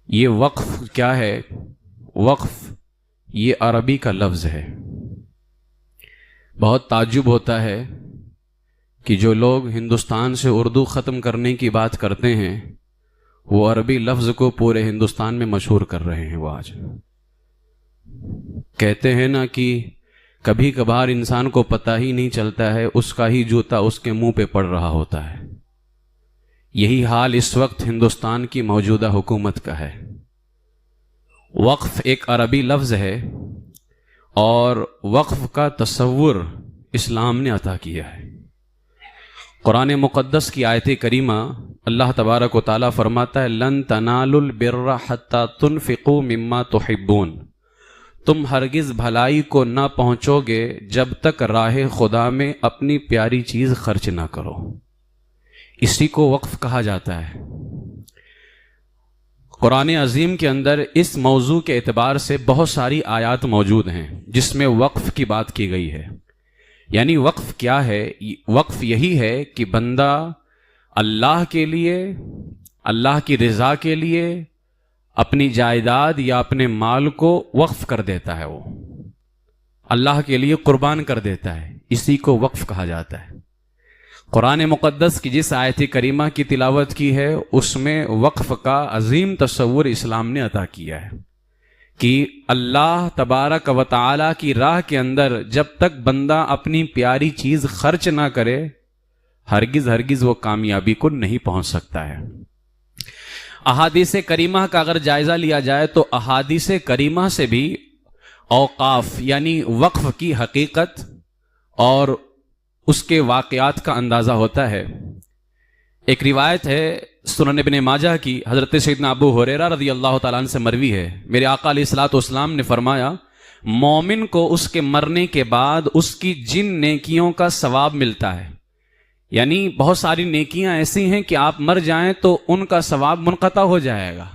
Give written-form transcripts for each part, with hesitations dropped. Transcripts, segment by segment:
ये वक्फ क्या है? वक्फ ये अरबी का लफ्ज़ है। बहुत ताज्जुब होता है कि जो लोग हिंदुस्तान से उर्दू ख़त्म करने की बात करते हैं वो अरबी लफ्ज़ को पूरे हिंदुस्तान में मशहूर कर रहे हैं। वो आज कहते हैं ना कि कभी कभार इंसान को पता ही नहीं चलता है, उसका ही जूता उसके मुंह पे पड़ रहा होता है। यही हाल इस वक्त हिंदुस्तान की मौजूदा हुकूमत का है। वक्फ एक अरबी लफ्ज़ है और वक्फ का तसव्वुर इस्लाम ने अता किया है। कुरान मुक़द्दस की आयत करीमा अल्लाह तबारक व तआला फरमाता है, लन तनालुल बिर्रा हत्ता तुनफ़िक़ू मिम्मा तुहिब्बून, तुम हरगिज़ भलाई को ना पहुँचोगे जब तक राह खुदा में अपनी प्यारी चीज़ खर्च ना करो। इसी को वक्फ कहा जाता है। कुरान अजीम के अंदर इस मौजू के एतबार से बहुत सारी आयात मौजूद हैं जिसमें वक्फ की बात की गई है। यानी वक्फ क्या है? वक्फ यही है कि बंदा अल्लाह के लिए, अल्लाह की रज़ा के लिए अपनी जायदाद या अपने माल को वक्फ कर देता है, वो अल्लाह के लिए कुर्बान कर देता है। इसी को वक्फ कहा जाता है। कुरान मुक़द्दस की जिस आयत करीमा की तिलावत की है उसमें वक्फ का अजीम तस्वुर इस्लाम ने अता किया है कि अल्लाह तबारक व तआला की राह के अंदर जब तक बंदा अपनी प्यारी चीज़ खर्च ना करे हरगिज़ हरगिज़ वो कामयाबी को नहीं पहुंच सकता है। अहादीस करीमा का अगर जायज़ा लिया जाए तो अहादीस करीमा से भी औकाफ यानी वक्फ की हकीकत और उसके वाक़यात का अंदाज़ा होता है। एक रिवायत है सुनन इब्न माजा की, हज़रत सैयदना अबू हुरैरा रज़ियल्लाहु ताला अन्हु से मरवी है, मेरे आका अलैहिस्सलातु वस्सलाम ने फरमाया, मोमिन को उसके मरने के बाद उसकी जिन नेकियों का सवाब मिलता है। यानी बहुत सारी नेकियां ऐसी हैं कि आप मर जाएं तो उनका सवाब मुनक़ता हो जाएगा।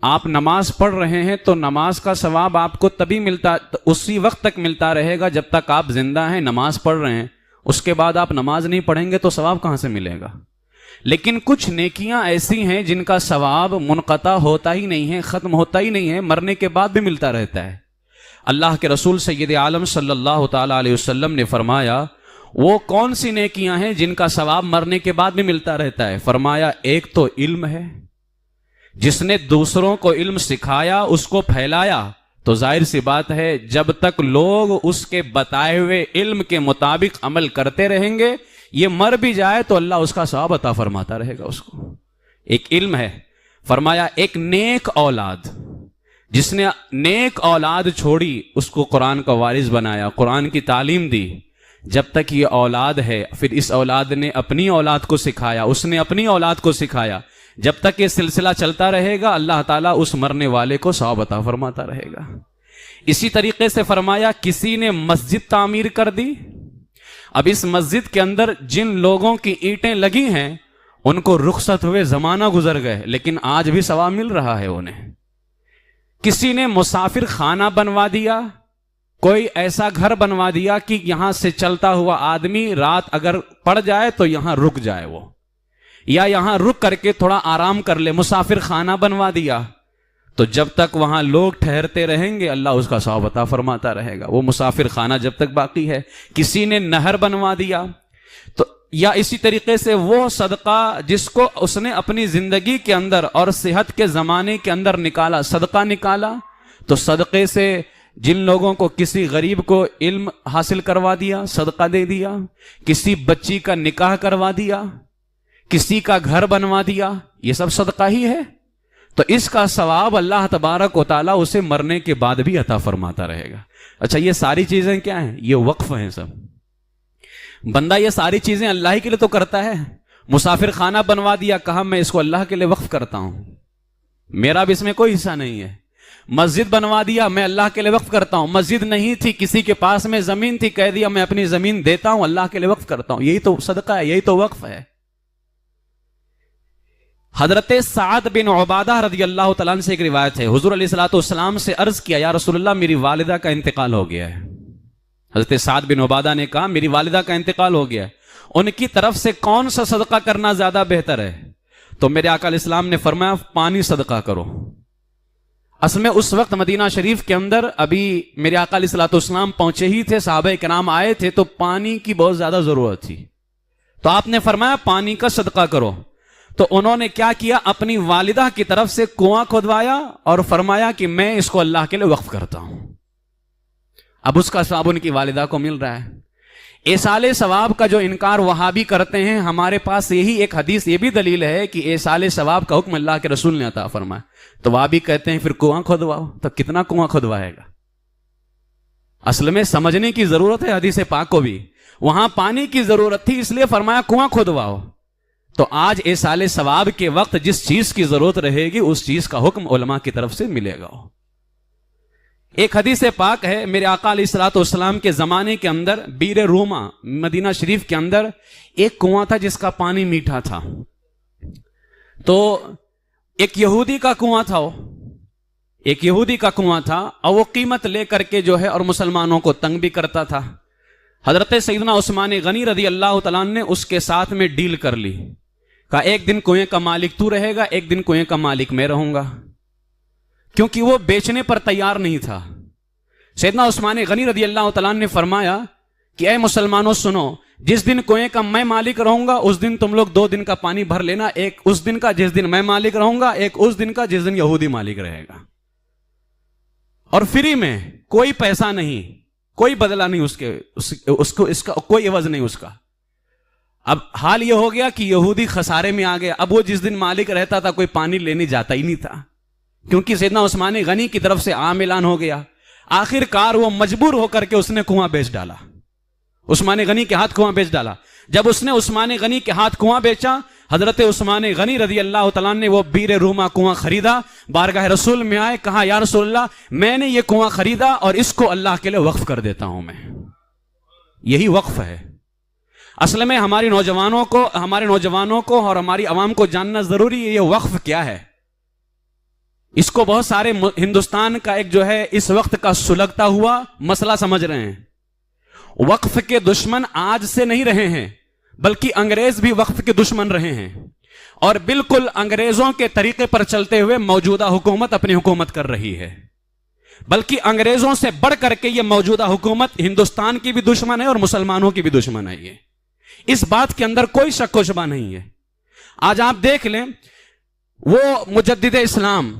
आप नमाज पढ़ रहे हैं तो नमाज का सवाब आपको तभी मिलता, उसी वक्त तक मिलता रहेगा जब तक आप जिंदा हैं, नमाज पढ़ रहे हैं। उसके बाद आप नमाज नहीं पढ़ेंगे तो सवाब कहां से मिलेगा? लेकिन कुछ नेकियां ऐसी हैं जिनका सवाब मुनक़ता होता ही नहीं है, ख़त्म होता ही नहीं है, मरने के बाद भी मिलता रहता है। अल्लाह के रसूल सैयद आलम सल्लल्लाहु ताला अलैहि वसल्लम ने फरमाया, वो कौन सी नेकियां हैं जिनका सवाब मरने के बाद भी मिलता रहता है? फरमाया, एक तो इल्म है, जिसने दूसरों को इल्म सिखाया, उसको फैलाया, तो जाहिर सी बात है जब तक लोग उसके बताए हुए इल्म के मुताबिक अमल करते रहेंगे, ये मर भी जाए तो अल्लाह उसका सवाब अता फरमाता रहेगा उसको। एक इल्म है। फरमाया एक नेक औलाद, जिसने नेक औलाद छोड़ी, उसको कुरान का वारिस बनाया, कुरान की तालीम दी। जब तक ये औलाद है, फिर इस औलाद ने अपनी औलाद को सिखाया, उसने अपनी औलाद को सिखाया। जब तक ये सिलसिला चलता रहेगा अल्लाह ताला उस मरने वाले को सवाब अता फरमाता रहेगा। इसी तरीके से फरमाया किसी ने मस्जिद तामीर कर दी, अब इस मस्जिद के अंदर जिन लोगों की ईंटें लगी हैं उनको रुखसत हुए जमाना गुजर गए, लेकिन आज भी सवाब मिल रहा है उन्हें। किसी ने मुसाफिर खाना बनवा दिया, कोई ऐसा घर बनवा दिया कि यहां से चलता हुआ आदमी रात अगर पड़ जाए तो यहां रुक जाए वो, या यहां रुक करके थोड़ा आराम कर ले, मुसाफिर खाना बनवा दिया। तो जब तक वहां लोग ठहरते रहेंगे अल्लाह उसका सवाब अता फरमाता रहेगा, वो मुसाफिर खाना जब तक बाकी है। किसी ने नहर बनवा दिया, तो या इसी तरीके से वो सदका जिसको उसने अपनी जिंदगी के अंदर और सेहत के जमाने के अंदर निकाला, सदका निकाला, तो सदके से जिन लोगों को, किसी गरीब को इल्म हासिल करवा दिया, सदका दे दिया, किसी बच्ची का निकाह करवा दिया, किसी का घर बनवा दिया, ये सब सदका ही है। तो इसका सवाब अल्लाह तबारक व तआला उसे मरने के बाद भी अता फरमाता रहेगा। अच्छा, ये सारी चीजें क्या हैं? ये वक्फ हैं सब। बंदा ये सारी चीजें अल्लाह ही के लिए तो करता है। मुसाफिर खाना बनवा दिया, कहा मैं इसको अल्लाह के लिए वक्फ करता हूं, मेरा भी इसमें कोई हिस्सा नहीं है। मस्जिद बनवा दिया, मैं अल्लाह के लिए वक्फ करता हूं। मस्जिद नहीं थी, किसी के पास में जमीन थी, कह दिया मैं अपनी जमीन देता हूं, अल्लाह के लिए वक्फ करता हूं। यही तो सदका है, यही तो वक्फ है। हजरत साद बिन उबादा रज़ियल्लाहु तआला अन्हु से एक रिवायत है, हुजूर अलैहिस्सलातु वस्सलाम से अर्ज किया, या रसूलल्लाह मेरी वालिदा का इंतकाल हो गया है। हजरत साद बिन उबादा ने कहा मेरी वालिदा का इंतकाल हो गया है, उनकी तरफ से कौन सा सदका करना ज्यादा बेहतर है? तो मेरे आका इस्लाम ने फरमाया पानी सदका करो। असल में उस वक्त मदीना शरीफ के अंदर अभी मेरे आका अलैहिस्सलाम पहुंचे ही थे, सहाबा किराम आए थे, तो पानी की बहुत ज्यादा जरूरत थी। तो आपने फरमाया पानी का सदका करो। तो उन्होंने क्या किया, अपनी वालिदा की तरफ से कुआं खुदवाया और फरमाया कि मैं इसको अल्लाह के लिए वक्फ करता हूं। अब उसका सवाब उनकी वालिदा को मिल रहा है। एसाले सवाब का जो इनकार वहाबी करते हैं, हमारे पास यही एक हदीस ये भी दलील है कि एसाले सवाब का हुक्म अल्लाह के रसूल ने अता फरमाया। तो वहाबी कहते हैं फिर कुआं खुदवाओ। तो कितना कुआं खुदवाएगा? असल में समझने की जरूरत है हदीस पाक को भी। वहां पानी की जरूरत थी इसलिए फरमाया कुआं खुदवाओ। तो आज एसाले सवाब के वक्त जिस चीज की जरूरत रहेगी उस चीज का हुक्म उलमा की तरफ से मिलेगा। एक हदीस पाक है, मेरे आका अलैहिस्सलाम के जमाने के अंदर बीर रूमा मदीना शरीफ के अंदर एक कुआं था जिसका पानी मीठा था। तो एक यहूदी का कुआं था, एक यहूदी का कुआं था और वो कीमत लेकर के जो है और मुसलमानों को तंग भी करता था। हजरत सैयदना उस्मान गनी रदी अल्लाह तआला ने उसके साथ में डील कर ली, कहा एक दिन कुएं का मालिक तू रहेगा, एक दिन कुएं का मालिक मैं रहूंगा, क्योंकि वो बेचने पर तैयार नहीं था। सैयदना उस्मान गनी रदी अल्लाह तआला ने फरमाया कि ऐ मुसलमानों सुनो, जिस दिन कुएं का मैं मालिक रहूंगा उस दिन तुम लोग 2 दिन का पानी भर लेना, एक उस दिन का जिस दिन मैं मालिक रहूंगा, एक उस दिन का जिस दिन यहूदी मालिक रहेगा, और फ्री में, कोई पैसा नहीं, कोई बदला नहीं, उसको इसका कोई एवज नहीं उसका। अब हाल यह हो गया कि यहूदी खसारे में आ गया। अब वो जिस दिन मालिक रहता था कोई पानी लेने जाता ही नहीं था, क्योंकि सैयदना उस्मान गनी की तरफ से आम ऐलान हो गया। आखिरकार वो मजबूर होकर के उसने कुआं बेच डाला, उस्मान गनी के हाथ कुआं बेच डाला। जब उसने उस्मान गनी के हाथ कुआं बेचा, हजरत उस्मान गनी रदी अल्लाह तआला ने वो बीर रूमा कुआं खरीदा, बारगाह रसूल में आए, कहा या रसूलल्लाह मैंने ये कुआं खरीदा और इसको अल्लाह के लिए वक्फ कर देता हूं मैं। यही वक्फ है। असल में हमारे नौजवानों को और हमारी आवाम को जानना जरूरी है ये वक्फ क्या है। इसको बहुत सारे हिंदुस्तान का एक जो है इस वक्त का सुलगता हुआ मसला समझ रहे हैं। वक्फ के दुश्मन आज से नहीं रहे हैं, बल्कि अंग्रेज भी वक्फ के दुश्मन रहे हैं, और बिल्कुल अंग्रेजों के तरीके पर चलते हुए मौजूदा हुकूमत अपनी हुकूमत कर रही है। बल्कि अंग्रेजों से बढ़ करके यह मौजूदा हुकूमत हिंदुस्तान की भी दुश्मन है और मुसलमानों की भी दुश्मन है। ये इस बात के अंदर कोई शक व शुबा नहीं है। आज आप देख लें, वो मुजद्दिद इस्लाम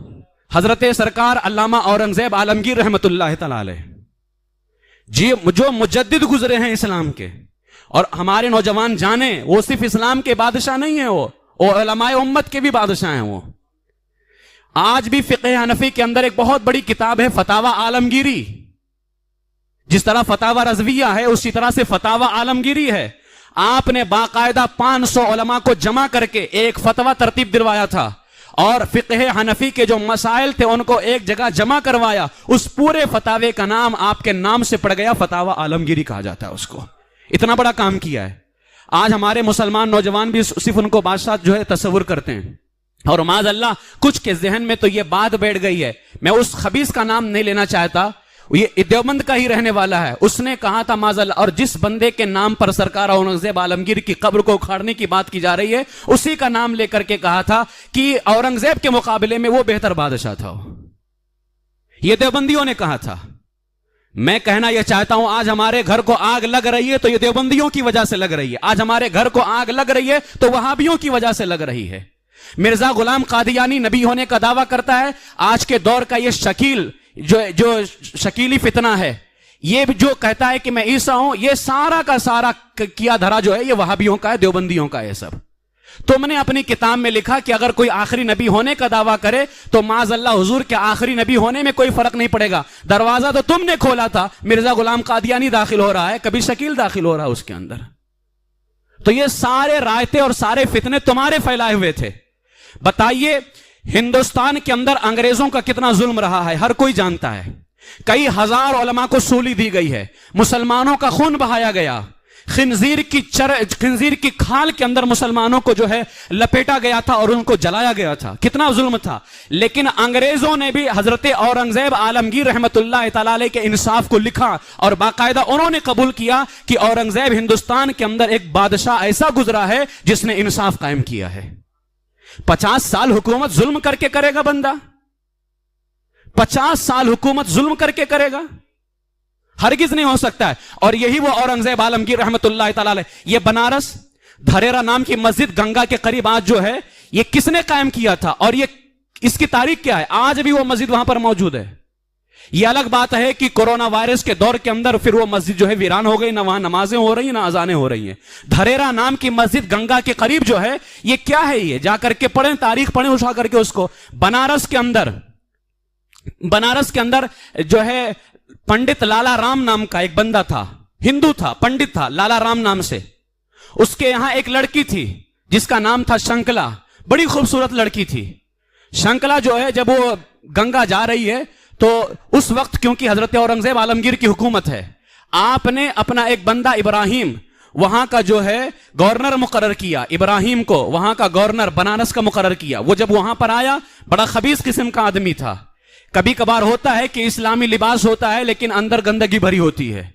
हजरत सरकार अल्लामा औरंगजेब आलमगीर रहमतुल्लाह तआला अलैह जी, जो मुजद्दिद गुजरे हैं इस्लाम के, और हमारे नौजवान जाने वो सिर्फ इस्लाम के बादशाह नहीं है, वो उलमाए उम्मत के भी बादशाह हैं। वो आज भी फिक़्ह हनफी के अंदर एक बहुत बड़ी किताब है फतावा आलमगीरी। जिस तरह फतावा रज़विया है उसी तरह से फतावा आलमगीरी है। आपने बाकायदा 500 उलमा को जमा करके एक फतवा तरतीब दिलवाया था और फिक़्ह हनफी के जो मसाइल थे उनको एक जगह जमा करवाया। उस पूरे फतावे का नाम आपके नाम से पड़ गया, फतावा आलमगीरी कहा जाता है उसको। इतना बड़ा काम किया है। आज हमारे मुसलमान नौजवान भी सिर्फ उनको बादशाह जो है तस्वुर करते हैं, और माज़अल्लाह कुछ के जहन में तो यह बात बैठ गई है। मैं उस खबीस का नाम नहीं लेना चाहता, ये देवबंद का ही रहने वाला है। उसने कहा था माज़अल्लाह, और जिस बंदे के नाम पर सरकार औरंगजेब आलमगीर की कब्र को उखाड़ने की बात की जा रही है, उसी का नाम लेकर के कहा था कि औरंगजेब के मुकाबले में वो बेहतर बादशाह था। ये देवबंदियों ने कहा था। मैं कहना यह चाहता हूं, आज हमारे घर को आग लग रही है तो ये देवबंदियों की वजह से लग रही है। आज हमारे घर को आग लग रही है तो वहाबियों की वजह से लग रही है। मिर्जा गुलाम कादियानी नबी होने का दावा करता है। आज के दौर का ये शकील जो शकीली फितना है, ये जो कहता है कि मैं ईसा हूं, ये सारा का सारा किया धरा जो है ये वहाबियों का है, देवबंदियों का है सब। तुमने अपनी किताब में लिखा कि अगर कोई आखिरी नबी होने का दावा करे तो माज़अल्लाह हुजूर के आखिरी नबी होने में कोई फर्क नहीं पड़ेगा। दरवाजा तो तुमने खोला था, मिर्जा गुलाम कादियानी दाखिल हो रहा है, कभी शकील दाखिल हो रहा है उसके अंदर। तो ये सारे रायते और सारे फितने तुम्हारे फैलाए हुए थे। बताइए हिंदुस्तान के अंदर अंग्रेजों का कितना जुल्म रहा है, हर कोई जानता है। कई हजार उलमा को सूली दी गई है, मुसलमानों का खून बहाया गया, खिंजीर की खाल के अंदर मुसलमानों को जो है लपेटा गया था और उनको जलाया गया था। कितना जुल्म था। लेकिन अंग्रेजों ने भी हजरत औरंगजेब आलमगीर रहमतुल्लाह तआला अलैह के इंसाफ को लिखा और बाकायदा उन्होंने कबूल किया कि औरंगजेब हिंदुस्तान के अंदर एक बादशाह ऐसा गुजरा है जिसने इंसाफ कायम किया है। 50 साल हुकूमत जुल्म करके करेगा बंदा? 50 साल हुकूमत जुल्म करके करेगा? हरगिज नहीं हो सकता है। और यही वो औरंगजेब आलमगीर रहमतुल्लाह तआला अलैह, ये बनारस धरेरा नाम की मस्जिद गंगा के करीब आज जो है, ये किसने कायम किया था और ये इसकी तारीख क्या है? आज भी वो मस्जिद वहां पर मौजूद है। ये अलग बात है कि कोरोना वायरस के दौर के अंदर फिर वो मस्जिद जो है वीरान हो गई, ना वहां नमाजें हो रही, ना अजानें हो रही हैं। धरेरा नाम की मस्जिद गंगा के करीब जो है, ये क्या है? ये जाकर के पढ़ें, तारीख पढ़ें उठा करके उसको। बनारस के अंदर जो है पंडित लाला राम नाम का एक बंदा था, हिंदू था, पंडित था, लाला राम नाम से। उसके यहां एक लड़की थी जिसका नाम था शंकला, बड़ी खूबसूरत लड़की थी। शंकला जो है, जब वो गंगा जा रही है तो उस वक्त, क्योंकि हजरत औरंगजेब आलमगीर की हुकूमत है, आपने अपना एक बंदा इब्राहिम वहां का जो है गवर्नर मुकर्रर किया। इब्राहिम को वहां का गवर्नर बनारस का मुकर्रर किया। वो जब वहां पर आया, बड़ा खबीस किस्म का आदमी था। कभी कभार होता है कि इस्लामी लिबास होता है लेकिन अंदर गंदगी भरी होती है।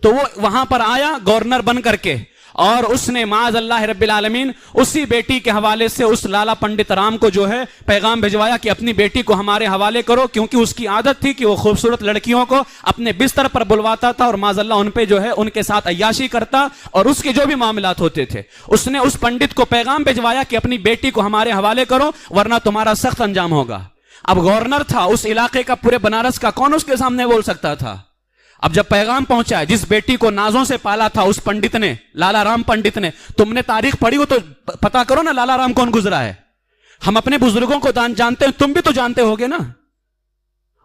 तो वो वहां पर आया गवर्नर बन करके, और उसने माज़ अल्लाह रब्बिल आलमीन उसी बेटी के हवाले से उस लाला पंडित राम को जो है पैगाम भिजवाया कि अपनी बेटी को हमारे हवाले करो, क्योंकि उसकी आदत थी कि वो खूबसूरत लड़कियों को अपने बिस्तर पर बुलवाता था और माज़ अल्लाह उन पे जो है उनके साथ अय्याशी करता, और उसके जो भी मामलात होते थे। उसने उस पंडित को पैगाम भिजवाया कि अपनी बेटी को हमारे हवाले करो वरना तुम्हारा सख्त अंजाम होगा। अब गवर्नर था उस इलाके का, पूरे बनारस का, कौन उसके सामने बोल सकता था? अब जब पैगाम पहुंचा है, जिस बेटी को नाजों से पाला था उस पंडित ने, लाला राम पंडित ने, तुमने तारीख पढ़ी हो तो पता करो ना लाला राम कौन गुजरा है। हम अपने बुजुर्गों को जानते हैं, तुम भी तो जानते होगे ना।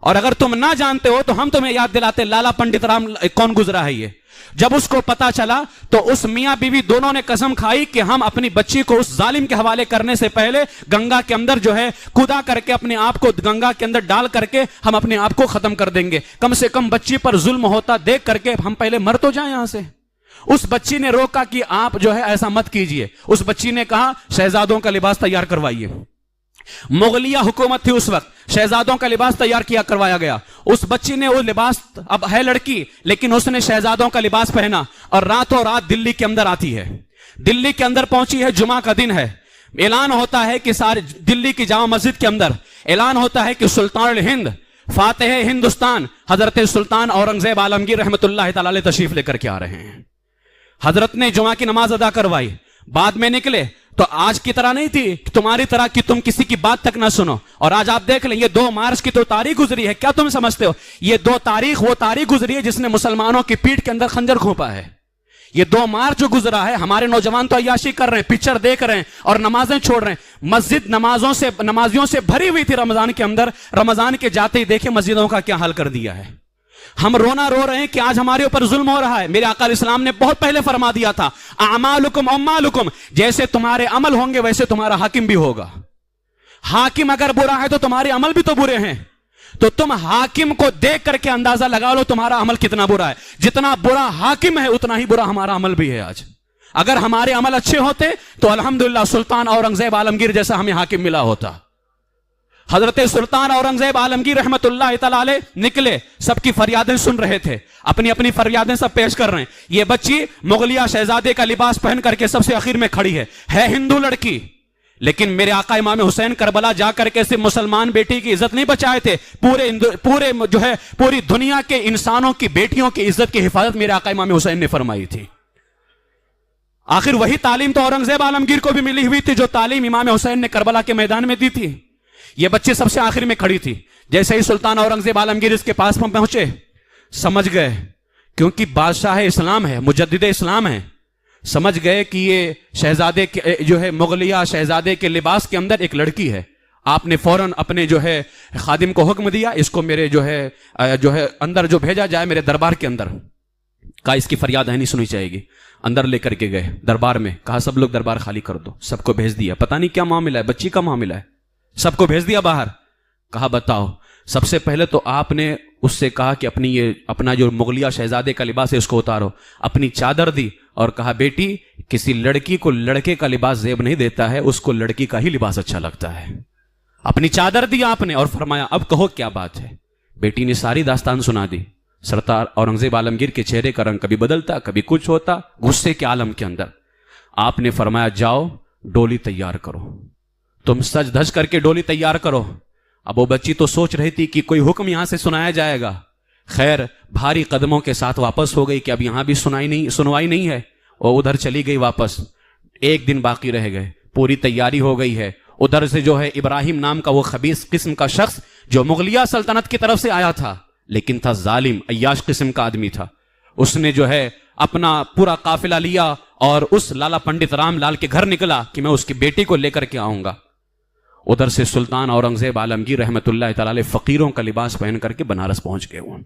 और अगर तुम ना जानते हो तो हम तुम्हें याद दिलाते लाला पंडित राम कौन गुजरा है। ये जब उसको पता चला तो उस मियां बीवी दोनों ने कसम खाई कि हम अपनी बच्ची को उस जालिम के हवाले करने से पहले गंगा के अंदर जो है कूदा करके अपने आप को गंगा के अंदर डाल करके हम अपने आप को खत्म कर देंगे। कम से कम बच्ची पर जुल्म होता देख करके हम पहले मर तो जाएं यहां से। उस बच्ची ने रोका कि आप जो है ऐसा मत कीजिए। उस बच्ची ने कहा शहजादों का लिबास तैयार करवाइए। मुगलिया हुकूमत थी उस वक्त, शहजादों का लिबास तैयार किया करवाया गया। उस बच्ची ने वो लिबास, अब है लड़की लेकिन उसने शहजादों का लिबास पहना और रातों रात दिल्ली के अंदर आती है। दिल्ली के अंदर पहुंची है, जुमा का दिन है, ऐलान होता है कि सारे दिल्ली की जामा मस्जिद के अंदर ऐलान होता है कि सुल्तान हिंद फातिह हिंदुस्तान हजरत सुल्तान औरंगजेब आलमगीर रहमतुल्लाह तआला अलैह तशरीफ लेकर के आ रहे हैं। हजरत ने जुमा की नमाज अदा करवाई, बाद में निकले तो आज की तरह नहीं थी, तुम्हारी तरह कि तुम किसी की बात तक ना सुनो। और आज आप देख लें, ये 2 मार्च की तो तारीख गुजरी है, क्या तुम समझते हो? ये 2 तारीख वो तारीख गुजरी है जिसने मुसलमानों की पीठ के अंदर खंजर घोंपा है। ये 2 मार्च जो गुजरा है, हमारे नौजवान तो अय्याशी कर रहे हैं, पिक्चर देख रहे हैं और नमाजें छोड़ रहे हैं। मस्जिद नमाजियों से भरी हुई थी रमजान के अंदर। रमजान के जाते ही देखे मस्जिदों का क्या हाल कर दिया है। हम रोना रो रहे हैं कि आज हमारे ऊपर जुल्म हो रहा है। मेरे आका इस्लाम ने बहुत पहले फरमा दिया था, अमालुकुम उम्मालुकुम, जैसे तुम्हारे अमल होंगे वैसे तुम्हारा हाकिम भी होगा। हाकिम अगर बुरा है तो तुम्हारे अमल भी तो बुरे हैं। तो तुम हाकिम को देख करके अंदाजा लगा लो तुम्हारा अमल कितना बुरा है। जितना बुरा हाकिम है उतना ही बुरा हमारा अमल भी है। आज अगर हमारे अमल अच्छे होते तो अल्हम्दुलिल्लाह सुल्तान औरंगजेब आलमगीर जैसा हमें हाकिम मिला होता। हजरत सुल्तान औरंगजेब आलमगीर रहमतुल्लाह तआला अलैह निकले, सबकी फरियादें सुन रहे थे, अपनी अपनी फरियादें सब पेश कर रहे हैं। ये बच्ची मुगलिया शहजादे का लिबास पहन करके सबसे आखिर में खड़ी है हिंदू लड़की, लेकिन मेरे आका इमाम हुसैन करबला जाकर के सिर्फ मुसलमान बेटी की इज्जत नहीं बचाए थे, पूरे जो है पूरी दुनिया के इंसानों की बेटियों की इज्जत की हिफाजत मेरे आका इमाम हुसैन ने फरमाई थी। आखिर वही तालीम तो औरंगजेब आलमगीर को भी मिली हुई थी जो तालीम इमाम हुसैन ने करबला के मैदान में दी थी। ये बच्ची सबसे आखिर में खड़ी थी। जैसे ही सुल्तान औरंगजेब आलमगीर इसके पास में पहुंचे, समझ गए, क्योंकि बादशाह इस्लाम है, मुजद्दिद इस्लाम है, समझ गए कि ये शहजादे के जो है मुगलिया शहजादे के लिबास के अंदर एक लड़की है। आपने फौरन अपने जो है खादिम को हुक्म दिया, इसको मेरे जो है अंदर जो भेजा जाए मेरे दरबार के अंदर। कहा इसकी फरियाद है नहीं सुनी जाएगी। अंदर लेकर के गए दरबार में, कहा सब लोग दरबार खाली कर दो। सबको भेज दिया, पता नहीं क्या मामला है, बच्ची का मामला है, सबको भेज दिया बाहर। कहा बताओ। सबसे पहले तो आपने उससे कहा कि अपना जो मुगलिया शहजादे का लिबास है उसको उतारो। अपनी चादर दी और कहा बेटी किसी लड़की को लड़के का लिबास जेब नहीं देता है, उसको लड़की का ही लिबास अच्छा लगता है। अपनी चादर दी आपने और फरमाया अब कहो क्या बात है। बेटी ने सारी दास्तान सुना दी। सरदार औरंगजेब आलमगीर के चेहरे का रंग कभी बदलता कभी कुछ होता, गुस्से के आलम के अंदर। आपने फरमाया जाओ डोली तैयार करो। तुम सज धज करके डोली तैयार करो। अब वो बच्ची तो सोच रही थी कि कोई हुक्म यहां से सुनाया जाएगा। खैर भारी कदमों के साथ वापस हो गई कि अब यहां भी सुनवाई नहीं है, और उधर चली गई वापस। एक दिन बाकी रह गए, पूरी तैयारी हो गई है। उधर से जो है इब्राहिम नाम का वो खबीस किस्म का शख्स जो मुगलिया सल्तनत की तरफ से आया था, लेकिन था जालिम अय्याश किस्म का आदमी था। उसने जो है अपना पूरा काफिला लिया और उस लाला पंडित रामलाल के घर निकला कि मैं उसकी बेटी को लेकर के आऊंगा। उधर से सुल्तान औरंगजेब आलमगीर रहमतुल्लाह तआला अलैह फकीरों का लिबास पहन करके बनारस पहुंच गए। वो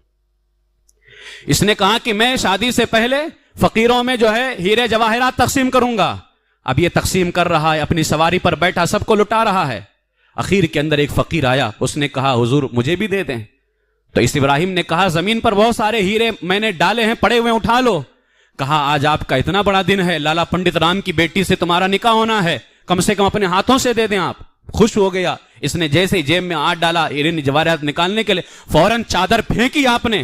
इसने कहा कि मैं शादी से पहले फकीरों में जो है हीरे जवाहरात तकसीम करूंगा। अब ये तकसीम कर रहा है, अपनी सवारी पर बैठा सबको लुटा रहा है। आखिर के अंदर एक फकीर आया, उसने कहा हुजूर मुझे भी दे दें। तो इस इब्राहिम ने कहा जमीन पर बहुत सारे हीरे मैंने डाले हैं, पड़े हुए उठा लो। कहा आज आपका इतना बड़ा दिन है, लाला पंडित राम की बेटी से तुम्हारा निकाह होना है, कम से कम अपने हाथों से दे दें आप। खुश हो गया। इसने जैसे ही जेब में हाथ डाला हीरे जवाहरात निकालने के लिए, फौरन चादर फेंकी आपने।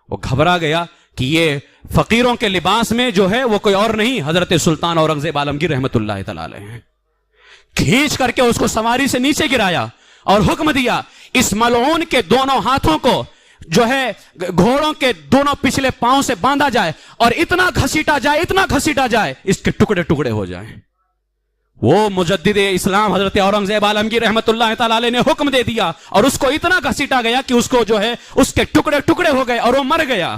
वो घबरा गया कि ये फकीरों के लिबास में जो है वो कोई और नहीं, हजरत सुल्तान औरंगजेब आलमगीर रहमतुल्लाह तआला अलैह हैं। खींच करके उसको सवारी से नीचे गिराया और हुक्म दिया इस मलऊन के दोनों हाथों को जो है घोड़ों के दोनों पिछले पांव से बांधा जाए और इतना घसीटा जाए, इतना घसीटा जाए इसके टुकड़े टुकड़े हो जाएं। वो मुजद्दिद इस्लाम हजरत औरंगजेब आलमगीर रहमतुल्लाह तआला अलैह ने हुक्म दे दिया और उसको इतना घसीटा गया कि उसको जो है उसके टुकड़े टुकड़े हो गए और वो मर गया।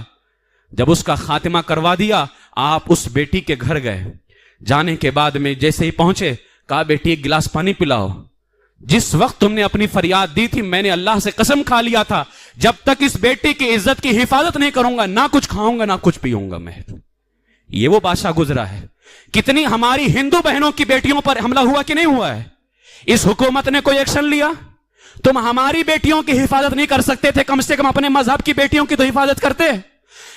जब उसका खातिमा करवा दिया, आप उस बेटी के घर गए। जाने के बाद में जैसे ही पहुंचे, कहा बेटी एक गिलास पानी पिलाओ। जिस वक्त तुमने अपनी फरियाद दी थी, मैंने अल्लाह से कसम खा लिया था जब तक इस बेटी की इज्जत की हिफाजत नहीं करूंगा, ना कुछ खाऊंगा ना कुछ पीऊंगा मैं। ये वो बादशाह गुजरा है। कितनी हमारी हिंदू बहनों की बेटियों पर हमला हुआ कि नहीं हुआ है? इस हुकूमत ने कोई एक्शन लिया? तुम हमारी बेटियों की हिफाजत नहीं कर सकते थे, कम से कम अपने मजहब की बेटियों की तो हिफाजत करते।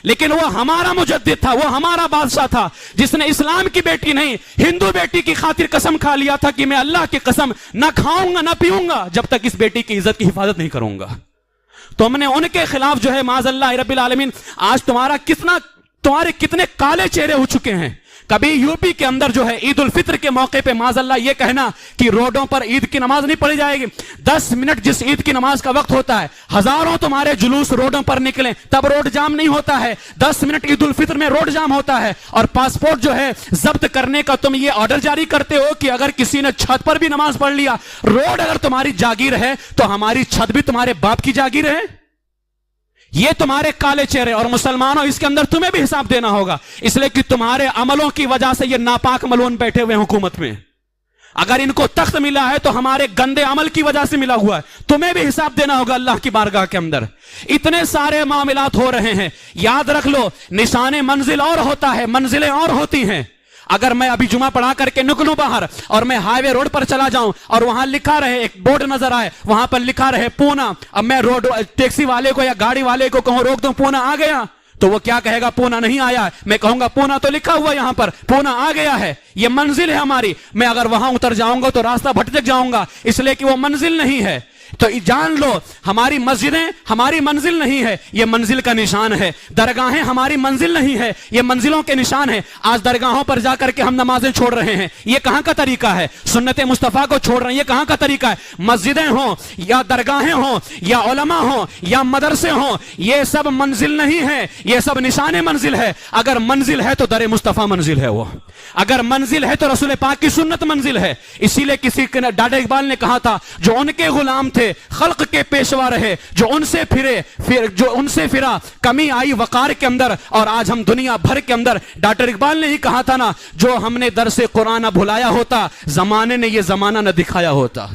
लेकिन वो हमारा मुजद्दिद था, वो हमारा बादशाह था जिसने इस्लाम की बेटी नहीं हिंदू बेटी की खातिर कसम खा लिया था कि मैं अल्लाह की कसम ना खाऊंगा ना पीऊंगा जब तक इस बेटी की इज्जत की हिफाजत नहीं करूंगा। तो हमने उनके खिलाफ जो है माज़अल्लाह रब्बिल आलमीन, आज तुम्हारे कितने काले चेहरे हो चुके हैं। कभी यूपी के अंदर जो है ईद उल फित्र के मौके पे माज़अल्लाह ये कहना कि रोडों पर ईद की नमाज नहीं पढ़ी जाएगी। 10 मिनट जिस ईद की नमाज का वक्त होता है, हजारों तुम्हारे जुलूस रोडों पर निकले, तब रोड जाम नहीं होता है। 10 मिनट ईद उल फित्र में रोड जाम होता है और पासपोर्ट जो है जब्त करने का तुम ये ऑर्डर जारी करते हो कि अगर किसी ने छत पर भी नमाज पढ़ लिया, रोड अगर तुम्हारी जागीर है तो हमारी छत भी तुम्हारे बाप की जागीर है। ये तुम्हारे काले चेहरे। और मुसलमानों, इसके अंदर तुम्हें भी हिसाब देना होगा, इसलिए कि तुम्हारे अमलों की वजह से ये नापाक मलून बैठे हुए हुकूमत में। अगर इनको तख्त मिला है तो हमारे गंदे अमल की वजह से मिला हुआ है। तुम्हें भी हिसाब देना होगा अल्लाह की बारगाह के अंदर। इतने सारे मामलात हो रहे हैं। याद रख लो, निशाने मंजिल और होता है, मंजिलें और होती हैं। अगर मैं अभी जुमा पढ़ा करके निकलूं बाहर और मैं हाईवे रोड पर चला जाऊं और वहां लिखा रहे, एक बोर्ड नजर आए, वहां पर लिखा रहे पूना, अब मैं रोड टैक्सी वाले को या गाड़ी वाले को कहूं रोक दो पूना आ गया, तो वो क्या कहेगा? पूना नहीं आया। मैं कहूंगा पूना तो लिखा हुआ यहां पर, पूना आ गया है, ये मंजिल है हमारी। मैं अगर वहां उतर जाऊंगा तो रास्ता भटक जाऊंगा, इसलिए कि वो मंजिल नहीं है। तो जान लो, हमारी मस्जिदें हमारी मंजिल नहीं है, ये मंजिल का निशान है। दरगाहें हमारी मंजिल नहीं है, ये मंजिलों के निशान है। आज दरगाहों पर जाकर के हम नमाजें छोड़ रहे हैं, ये कहां का तरीका है? सुन्नत मुस्तफा को छोड़ रहे हैं, ये कहां का तरीका है? मस्जिदें हो या दरगाहें हो या उलमा हो या मदरसे हो, ये सब मंजिल नहीं है, ये सब निशाने मंजिल है। अगर मंजिल है तो दर मुस्तफा मंजिल है, वो अगर मंजिल है तो रसूल पाक की सुन्नत मंजिल है। इसीलिए किसी डाटा इकबाल ने कहा था, जो उनके गुलाम थे खल्क के पेशवा रहे, जो उनसे फिरा कमी आई वकार के अंदर। और आज हम दुनिया भर के अंदर, डॉक्टर इकबाल ने ही कहा था ना, जो हमने दरसे कुरान न भुलाया होता, जमाने ने ये जमाना न दिखाया होता।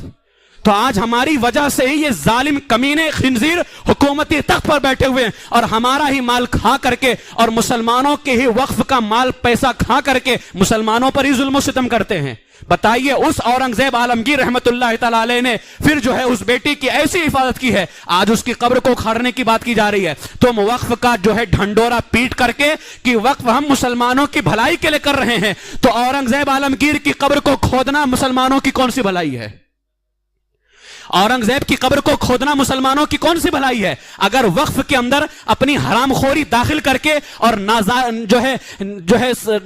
तो आज हमारी वजह से ही ये जालिम कमीने खिंजीर हुकूमती तख्त पर बैठे हुए हैं और हमारा ही माल खा करके और मुसलमानों के ही वक्फ का माल पैसा खा करके मुसलमानों पर ही जुल्म सितम करते हैं। बताइए, उस औरंगजेब आलमगीर रहमतुल्लाह तआला अलैह ने फिर जो है उस बेटी की ऐसी हिफाजत की है, आज उसकी कब्र को उखाड़ने की बात की जा रही है। तुम वक्फ का जो है ढंडोरा पीट करके कि वक्फ हम मुसलमानों की भलाई के लिए कर रहे हैं, तो औरंगजेब आलमगीर की कब्र को खोदना मुसलमानों की कौन सी भलाई है? औरंगजेब की कब्र को खोदना मुसलमानों की कौन सी भलाई है? अगर वक्फ के अंदर अपनी हरामखोरी दाखिल करके और जो है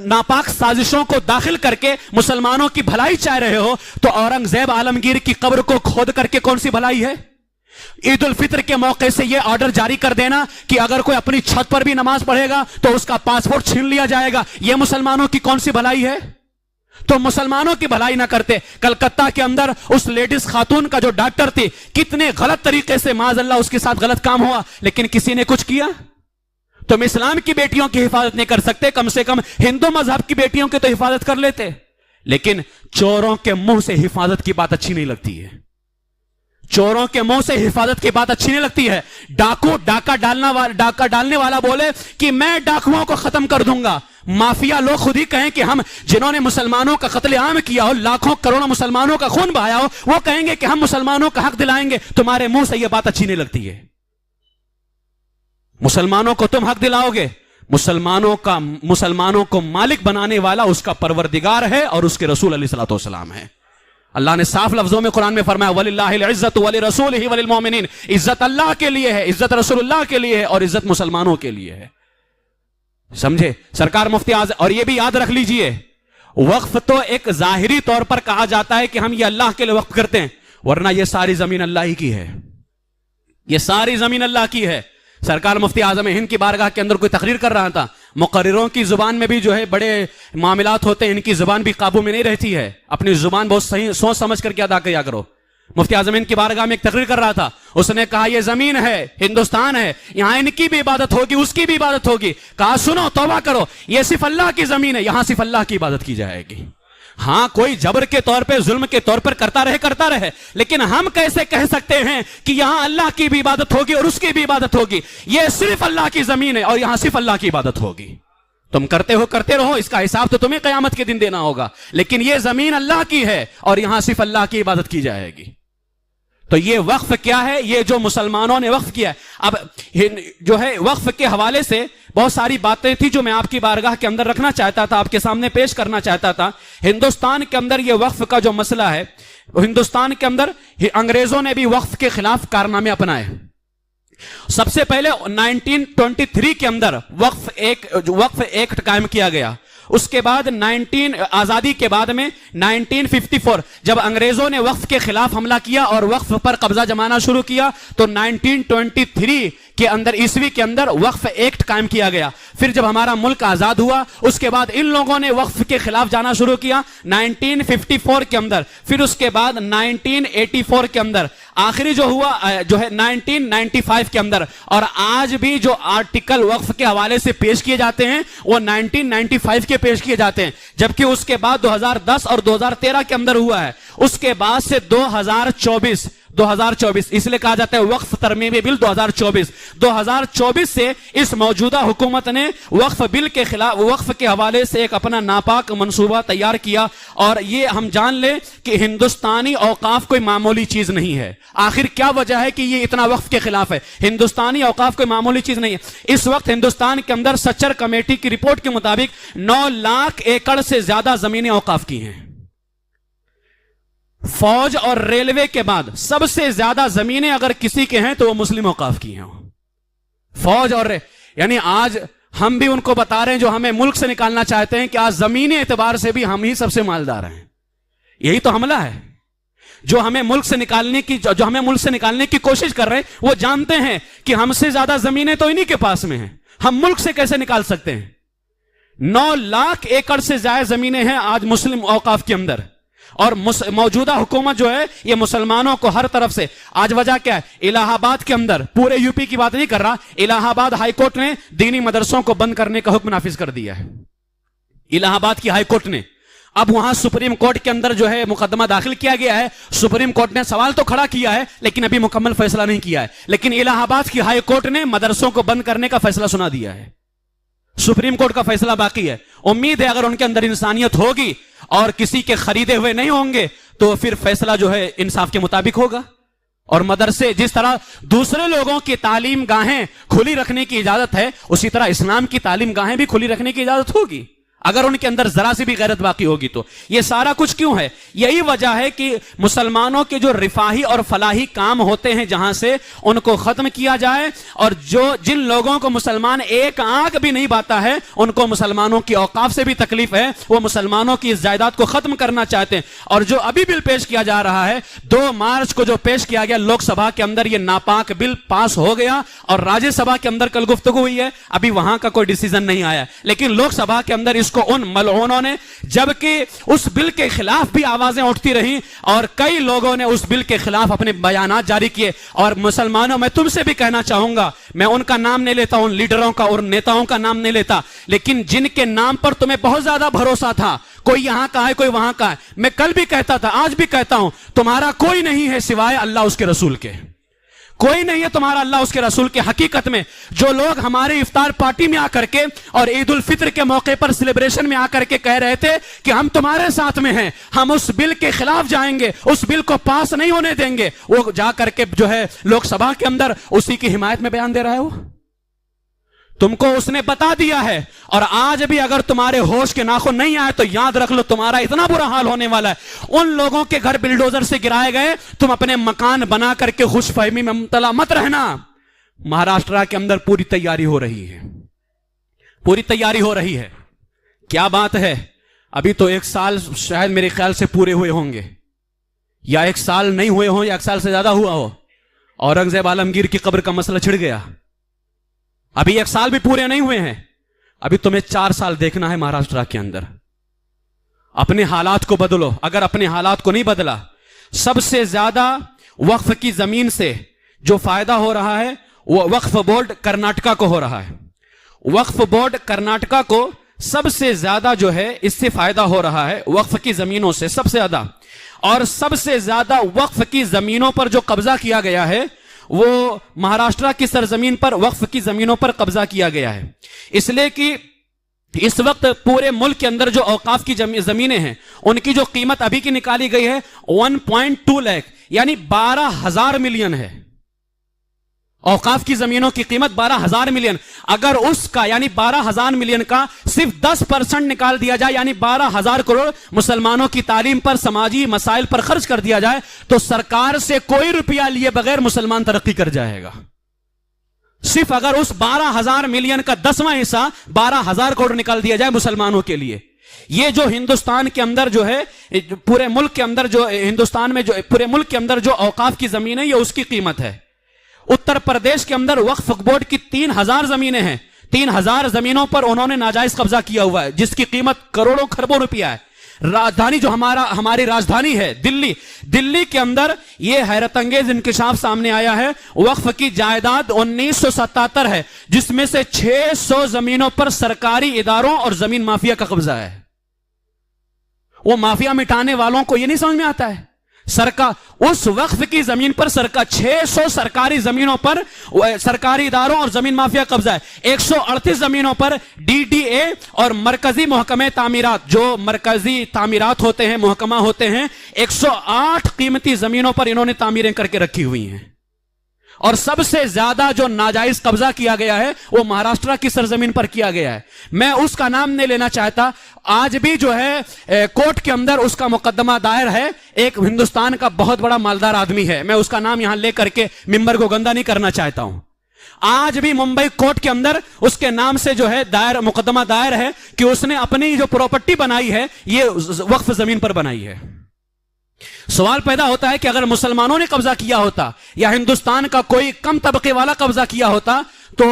नापाक साजिशों को दाखिल करके मुसलमानों की भलाई चाह रहे हो, तो औरंगजेब आलमगीर की कब्र को खोद करके कौन सी भलाई है? ईद उल फित्र के मौके से यह ऑर्डर जारी कर देना कि अगर कोई अपनी छत पर भी नमाज पढ़ेगा तो उसका पासपोर्ट छीन लिया जाएगा, यह मुसलमानों की कौन सी भलाई है? तो मुसलमानों की भलाई ना करते। कलकत्ता के अंदर उस लेडीज खातून का जो डॉक्टर थी, कितने गलत तरीके से माज़अल्लाह उसके साथ गलत काम हुआ, लेकिन किसी ने कुछ किया? तुम इस्लाम की बेटियों की हिफाजत नहीं कर सकते, कम से कम हिंदू मजहब की बेटियों की तो हिफाजत कर लेते। लेकिन चोरों के मुंह से हिफाजत की बात अच्छी नहीं लगती है। चोरों के मुंह से हिफाजत की बात अच्छी नहीं लगती है। डाका डालने वाला बोले कि मैं डाकुओं को खत्म कर दूंगा। माफिया लोग खुद ही कहें कि हम जिन्होंने मुसलमानों का कत्लेआम किया हो, लाखों करोड़ों मुसलमानों का खून बहाया हो, वो कहेंगे कि हम मुसलमानों का हक दिलाएंगे। तुम्हारे मुंह से यह बात अच्छी नहीं लगती है। मुसलमानों को तुम हक दिलाओगे? मुसलमानों को मालिक बनाने वाला उसका परवरदिगार है और उसके रसूल अलैहिस्सलातु वस्सलाम है। अल्लाह ने साफ लफ्जों में कुरान में फरमाया, वलिल्लाहिल इज्जतु वलिरसूलिही वलिल मोमिनीन। इज्जत अल्लाह के लिए है, इज्जत रसूलुल्लाह के लिए है और इज्जत मुसलमानों के लिए है। समझे? सरकार मुफ्ती आज़म, और यह भी याद रख लीजिए, वक्फ तो एक जाहिरी तौर पर कहा जाता है कि हम ये अल्लाह के लिए वक्फ करते हैं, वरना यह सारी जमीन अल्लाह ही की है। यह सारी जमीन अल्लाह की है। सरकार मुफ्ती आज़म हिंद की बारगाह के अंदर कोई तकरीर कर रहा था। मुकर्रिरों की जुबान में भी जो है बड़े मामलात होते हैं, इनकी जुबान भी काबू में नहीं रहती है। अपनी जुबान बहुत सही सोच समझ करके अदा किया करो। मुफ्ती आज़म हिंद की बारगाह में एक तकरीर कर रहा था। उसने कहा यह जमीन है, हिंदुस्तान है, यहां इनकी भी इबादत होगी, उसकी भी इबादत होगी। कहा सुनो, तौबा करो, यह सिर्फ अल्लाह की जमीन है, यहां सिर्फ अल्लाह की इबादत की जाएगी। हां, कोई जबर के तौर पे, जुल्म के तौर पर करता रहे, लेकिन हम कैसे कह सकते हैं कि यहां अल्लाह की भी इबादत होगी और उसकी भी इबादत होगी? यह सिर्फ अल्लाह की जमीन है और यहां सिर्फ अल्लाह की इबादत होगी। तुम करते रहो, इसका हिसाब तो तुम्हें कयामत के दिन देना होगा। लेकिन यह जमीन अल्लाह की है और यहां सिर्फ अल्लाह की इबादत की जाएगी। तो ये वक्फ क्या है? ये जो मुसलमानों ने वक्फ किया है। अब जो है वक्फ के हवाले से बहुत सारी बातें थी जो मैं आपकी बारगाह के अंदर रखना चाहता था, आपके सामने पेश करना चाहता था। हिंदुस्तान के अंदर ये वक्फ का जो मसला है, हिंदुस्तान के अंदर अंग्रेजों ने भी वक्फ के खिलाफ कारनामे अपनाए। सबसे पहले 1923 के अंदर वक्फ एक्ट कायम किया गया। उसके बाद आजादी के बाद में 1954 जब अंग्रेजों ने वक्फ के खिलाफ हमला किया और वक्फ पर कब्जा जमाना शुरू किया, तो 1923 के अंदर ईस्वी के अंदर वक्फ एक्ट कायम किया गया। फिर जब हमारा मुल्क आजाद हुआ, उसके बाद इन लोगों ने वक्फ के खिलाफ जाना शुरू किया 1954 के अंदर। फिर उसके बाद 1984 के अंदर, आखिरी जो हुआ जो है 1995 के अंदर। और आज भी जो आर्टिकल वक्फ के हवाले से पेश किए जाते हैं वो 1995 के पेश किए जाते हैं, जबकि उसके बाद 2010 और 2013 के अंदर हुआ है। उसके बाद से 2024 इसलिए कहा जाता है वक्फ तरमीमी बिल 2024 से इस मौजूदा हुकूमत ने वक्फ बिल के खिलाफ, वक्फ के हवाले से एक अपना नापाक मंसूबा तैयार किया। और ये हम जान ले कि हिंदुस्तानी औकाफ कोई मामूली चीज नहीं है। आखिर क्या वजह है कि ये इतना वक्फ के खिलाफ है? हिंदुस्तानी औकाफ कोई मामूली चीज नहीं है। इस वक्त हिंदुस्तान के अंदर सच्चर कमेटी की रिपोर्ट के मुताबिक 9 लाख एकड़ से ज्यादा जमीनें औकाफ की हैं। फौज और रेलवे के बाद सबसे ज्यादा जमीनें अगर किसी के हैं तो वो मुस्लिम औकाफ की हैं। फौज और यानी आज हम भी उनको बता रहे हैं जो हमें मुल्क से निकालना चाहते हैं कि आज जमीनी एतबार से भी हम ही सबसे मालदार हैं। यही तो हमला है। जो हमें मुल्क से निकालने की कोशिश कर रहे हैं वो जानते हैं कि हमसे ज्यादा जमीनें तो इन्हीं के पास में हैं। हम मुल्क से कैसे निकाल सकते हैं? 9 लाख एकड़ से ज्यादा जमीनें हैं आज मुस्लिम औकाफ के अंदर। और मौजूदा हुकूमत जो है ये मुसलमानों को हर तरफ से, आज वजह क्या है? इलाहाबाद के अंदर, पूरे यूपी की बात नहीं कर रहा, इलाहाबाद हाईकोर्ट ने दीनी मदरसों को बंद करने का हुक्म नाफिज कर दिया है। इलाहाबाद की हाईकोर्ट ने, अब वहां सुप्रीम कोर्ट के अंदर जो है मुकदमा दाखिल किया गया है। सुप्रीम कोर्ट ने सवाल तो खड़ा किया है लेकिन अभी मुकम्मल फैसला नहीं किया है। लेकिन इलाहाबाद की हाईकोर्ट ने मदरसों को बंद करने का फैसला सुना दिया है। सुप्रीम कोर्ट का फैसला बाकी है। उम्मीद है अगर उनके अंदर इंसानियत होगी और किसी के खरीदे हुए नहीं होंगे तो फिर फैसला जो है इंसाफ के मुताबिक होगा। और मदरसे, जिस तरह दूसरे लोगों की तालीम गाहें खुली रखने की इजाजत है, उसी तरह इस्लाम की तालीम गाहें भी खुली रखने की इजाजत होगी। अगर उनके अंदर जरा सी भी गैरत बाकी होगी तो। ये सारा कुछ क्यों है? यही वजह है कि मुसलमानों के जो रिफाही और फलाही काम होते हैं जहां से उनको खत्म किया जाए, और जिन लोगों को मुसलमान एक आंख भी नहीं बाता है, उनको मुसलमानों की औकाफ से भी तकलीफ है, वो मुसलमानों की इस जायदाद को खत्म करना चाहते हैं। और जो अभी बिल पेश किया जा रहा है, 2 मार्च को जो पेश किया गया लोकसभा के अंदर, ये नापाक बिल पास हो गया, और राज्यसभा के अंदर कल गुफ्तगू हुई है, अभी वहां का कोई डिसीजन नहीं आया, लेकिन लोकसभा के अंदर इसको उन मलऊनों ने, जबकि उस बिल के खिलाफ भी आवाजें उठती रही और कई लोगों ने उस बिल के खिलाफ अपने बयानात जारी किए। और मुसलमानों, मैं तुमसे भी कहना चाहूंगा, मैं उनका नाम नहीं लेता, उन लीडरों का और नेताओं का नाम नहीं लेता, लेकिन जिनके नाम पर तुम्हें बहुत ज्यादा भरोसा था, कोई यहां का है कोई वहां का है, मैं कल भी कहता था आज भी कहता हूं, तुम्हारा कोई नहीं है सिवाय अल्लाह उसके रसूल के। कोई नहीं है तुम्हारा अल्लाह उसके रसूल के। हकीकत में जो लोग हमारे इफ्तार पार्टी में आकर के और ईद उल फित्र के मौके पर सेलिब्रेशन में आकर के कह रहे थे कि हम तुम्हारे साथ में हैं, हम उस बिल के खिलाफ जाएंगे, उस बिल को पास नहीं होने देंगे, वो जाकर के जो है लोकसभा के अंदर उसी की हिमायत में बयान दे रहा है। वो तुमको उसने बता दिया है, और आज भी अगर तुम्हारे होश के नाखून नहीं आए तो याद रख लो, तुम्हारा इतना बुरा हाल होने वाला है। उन लोगों के घर बिल्डोजर से गिराए गए, तुम अपने मकान बना करके खुशफहमी में मुब्तला मत रहना। महाराष्ट्र के अंदर पूरी तैयारी हो रही है, पूरी तैयारी हो रही है। क्या बात है, अभी तो 1 साल शायद मेरे ख्याल से पूरे हुए होंगे, या 1 साल नहीं हुए हो, या 1 साल से ज्यादा हुआ हो। औरंगजेब आलमगीर की कब्र का मसला छिड़ गया, अभी 1 साल भी पूरे नहीं हुए हैं, अभी तुम्हें 4 साल देखना है महाराष्ट्र के अंदर। अपने हालात को बदलो। अगर अपने हालात को नहीं बदला, सबसे ज्यादा वक्फ की जमीन से जो फायदा हो रहा है वो वक्फ बोर्ड कर्नाटका को हो रहा है। वक्फ बोर्ड कर्नाटका को सबसे ज्यादा जो है इससे फायदा हो रहा है, वक्फ की जमीनों से सबसे ज्यादा। और सबसे ज्यादा वक्फ की जमीनों पर जो कब्जा किया गया है वो महाराष्ट्र की सरजमीन पर, वक्फ की जमीनों पर कब्जा किया गया है। इसलिए कि इस वक्त पूरे मुल्क के अंदर जो औकाफ की जमीनें हैं उनकी जो कीमत अभी की निकाली गई है 1.2 लाख, यानी 12,000 मिलियन है। औकाफ की जमीनों की कीमत 12,000 मिलियन। अगर उसका यानी 12,000 मिलियन का सिर्फ 10% निकाल दिया जाए, यानी 12,000 करोड़ मुसलमानों की तालीम पर, समाजी मसाइल पर खर्च कर दिया जाए, तो सरकार से कोई रुपया लिए बगैर मुसलमान तरक्की कर जाएगा। सिर्फ अगर उस 12,000 मिलियन का 10वां हिस्सा 12,000 करोड़ निकाल दिया जाए मुसलमानों के लिए। ये जो हिंदुस्तान के अंदर जो है, पूरे मुल्क के अंदर जो हिंदुस्तान में जो पूरे मुल्क के अंदर जो औकाफ की जमीन है, ये उसकी कीमत है। उत्तर प्रदेश के अंदर वक्फ बोर्ड की 3,000 जमीनें हैं। 3,000 जमीनों पर उन्होंने नाजायज कब्जा किया हुआ है, जिसकी कीमत करोड़ों खरबों रुपया है। राजधानी जो हमारी राजधानी है दिल्ली के अंदर यह हैरत अंगेज इंकशाफ सामने आया है। वक्फ की जायदाद 1977 है, जिसमें से 600 जमीनों पर सरकारी इदारों और जमीन माफिया का कब्जा है। वो माफिया मिटाने वालों को यह नहीं समझ में आता है, सरकार उस वक्फ की जमीन पर 600 सरकारी जमीनों पर सरकारी इदारों और जमीन माफिया कब्जा है। 138 जमीनों पर डीडीए और मरकजी महकमे तामीरात, जो मरकजी तामीरात होते हैं, महकमा होते हैं, 108 कीमती जमीनों पर इन्होंने तामीरें करके रखी हुई हैं। और सबसे ज्यादा जो नाजायज कब्जा किया गया है वो महाराष्ट्र की सरजमीन पर किया गया है। मैं उसका नाम नहीं लेना चाहता, आज भी जो है कोर्ट के अंदर उसका मुकदमा दायर है। एक हिंदुस्तान का बहुत बड़ा मालदार आदमी है, मैं उसका नाम यहां लेकर के मिंबर को गंदा नहीं करना चाहता हूं। आज भी मुंबई कोर्ट के अंदर उसके नाम से जो है मुकदमा दायर है कि उसने अपनी जो प्रॉपर्टी बनाई है ये वक्फ जमीन पर बनाई है। सवाल पैदा होता है कि अगर मुसलमानों ने कब्जा किया होता या हिंदुस्तान का कोई कम तबके वाला कब्जा किया होता तो